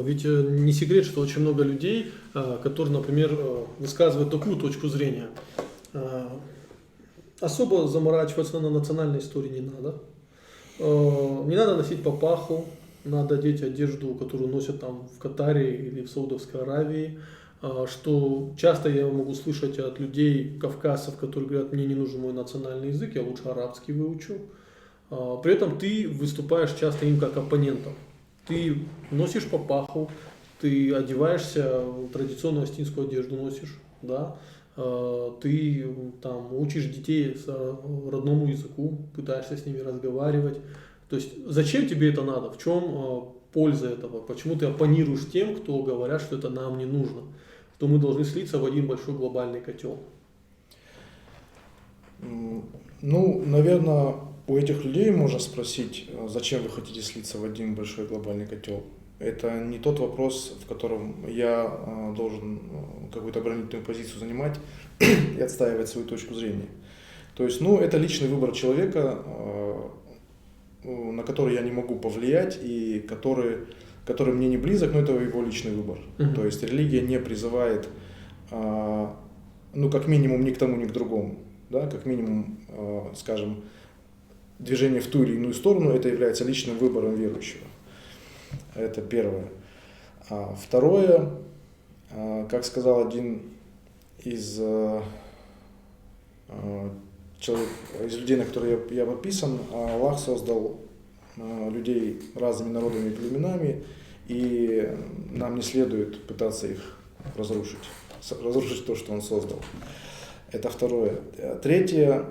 Ведь не секрет, что очень много людей, которые, например, высказывают такую точку зрения. Особо заморачиваться на национальной истории не надо. Не надо носить папаху, надо одеть одежду, которую носят там в Катаре или в Саудовской Аравии. Что часто я могу слышать от людей, кавказцев, которые говорят, мне не нужен мой национальный язык, я лучше арабский выучу. При этом ты выступаешь часто им как оппонентом. Ты носишь папаху, ты одеваешься, традиционную астинскую одежду носишь, да? Ты там учишь детей родному языку, пытаешься с ними разговаривать. То есть зачем тебе это надо? В чем польза этого? Почему ты оппонируешь тем, кто говорят, что это нам не нужно? Что мы должны слиться в один большой глобальный котел? Ну, наверное, у этих людей можно спросить, зачем вы хотите слиться в один большой глобальный котел. Это не тот вопрос, в котором я должен какую-то оборонительную позицию занимать и отстаивать свою точку зрения. То есть, это личный выбор человека, на который я не могу повлиять и который мне не близок, но это его личный выбор. То есть религия не призывает, как минимум, ни к тому, ни к другому. Да? Как минимум, скажем, движение в ту или иную сторону, это является личным выбором верующего. Это первое. Второе, как сказал один из людей, на которые я подписан, Аллах создал людей разными народами и племенами, и нам не следует пытаться их разрушить то, что Он создал. Это второе. Третье,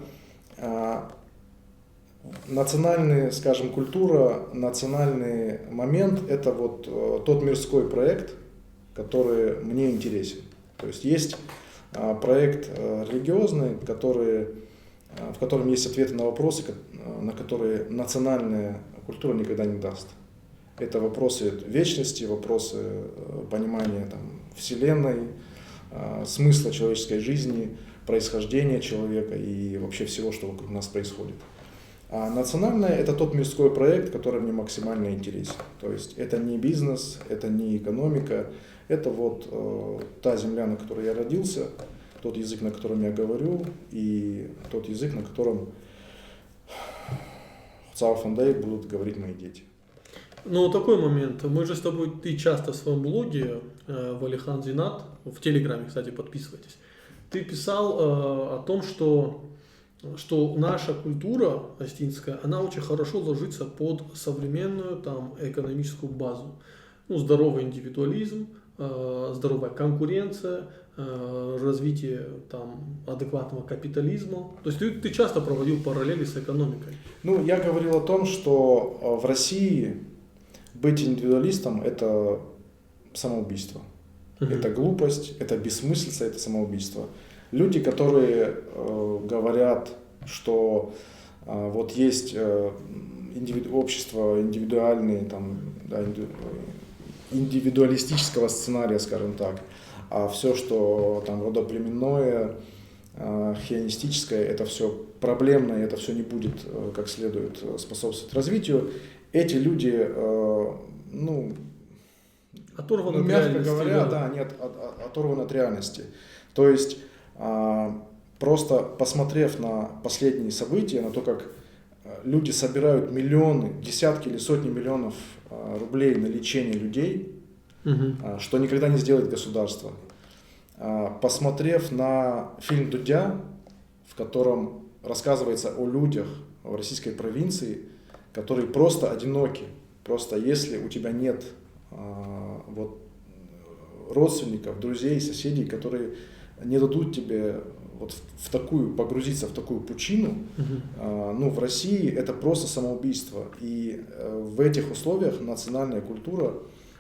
национальная, скажем, культура, национальный момент – это вот тот мирской проект, который мне интересен. То есть есть проект религиозный, в котором есть ответы на вопросы, на которые национальная культура никогда не даст. Это вопросы вечности, вопросы понимания Вселенной, смысла человеческой жизни, происхождения человека и вообще всего, что вокруг нас происходит. А национальное – это тот мирской проект, который мне максимально интересен. То есть это не бизнес, это не экономика, это вот та земля, на которой я родился, тот язык, на котором я говорю, и тот язык, на котором в Цауфандей будут говорить мои дети. Ну, такой момент. Мы же с тобой, ты часто в своем блоге, Валихан Зинат, в Телеграме, кстати, подписывайтесь, ты писал о том, что наша культура астинская, она очень хорошо ложится под современную экономическую базу. Здоровый индивидуализм, здоровая конкуренция, развитие адекватного капитализма. То есть ты часто проводил параллели с экономикой. Я говорил о том, что в России быть индивидуалистом – это самоубийство. Это глупость, это бессмыслица, это самоубийство. Люди, которые говорят, что вот есть общество индивидуальные, индивидуалистического сценария, скажем так, а все, что родоплеменное, хионистическое, это все проблемно, и это все не будет как следует способствовать развитию. Эти люди, оторваны мягко говоря, они оторваны от реальности. То есть, просто посмотрев на последние события, на то, как люди собирают миллионы, десятки или сотни миллионов рублей на лечение людей, что никогда не сделает государство. Посмотрев на фильм «Дудя», в котором рассказывается о людях в российской провинции, которые просто одиноки. Просто если у тебя нет родственников, друзей, соседей, которые не дадут тебе погрузиться в такую пучину, в России это просто самоубийство. И в этих условиях национальная культура,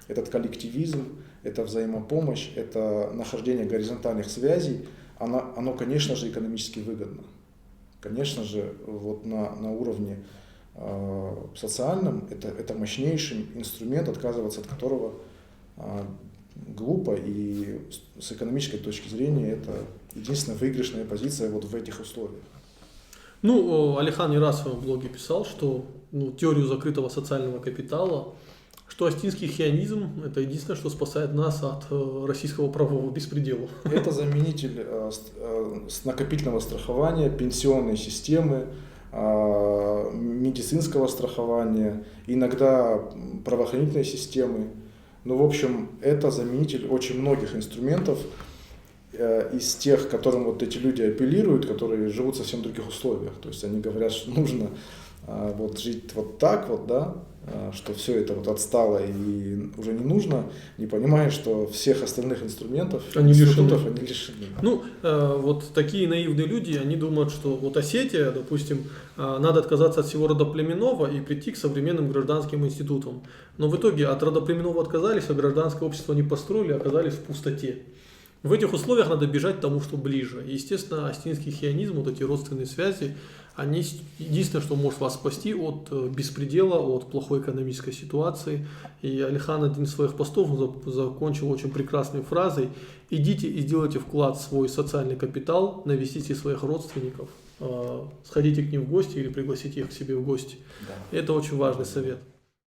этот коллективизм, это взаимопомощь, это нахождение горизонтальных связей, оно, конечно же, экономически выгодно. Конечно же, на уровне социальном это мощнейший инструмент, отказываться от которого глупо, и с экономической точки зрения это единственная выигрышная позиция в этих условиях. Алихан не раз в своем блоге писал, что теорию закрытого социального капитала Что астинский хионизм – это единственное, что спасает нас от российского правового беспредела. Это заменитель накопительного страхования, пенсионной системы, медицинского страхования, иногда правоохранительной системы. Ну, в общем, это заменитель очень многих инструментов из тех, к которым вот эти люди апеллируют, которые живут в совсем других условиях. То есть они говорят, что нужно вот жить вот так вот, да, что все это вот отстало и уже не нужно, не понимая, что всех остальных инструментов, они лишены. Ну, вот такие наивные люди, они думают, что вот Осетия, допустим, надо отказаться от всего родоплеменного и прийти к современным гражданским институтам. Но в итоге от родоплеменного отказались, а гражданское общество не построили, оказались в пустоте. В этих условиях надо бежать к тому, что ближе. И, естественно, астинский хионизм, вот эти родственные связи, они единственное, что может вас спасти от беспредела, от плохой экономической ситуации. И Алихан один из своих постов закончил очень прекрасной фразой: идите и сделайте вклад в свой социальный капитал, навестите своих родственников, сходите к ним в гости или пригласите их к себе в гости. Да. Это очень важный совет.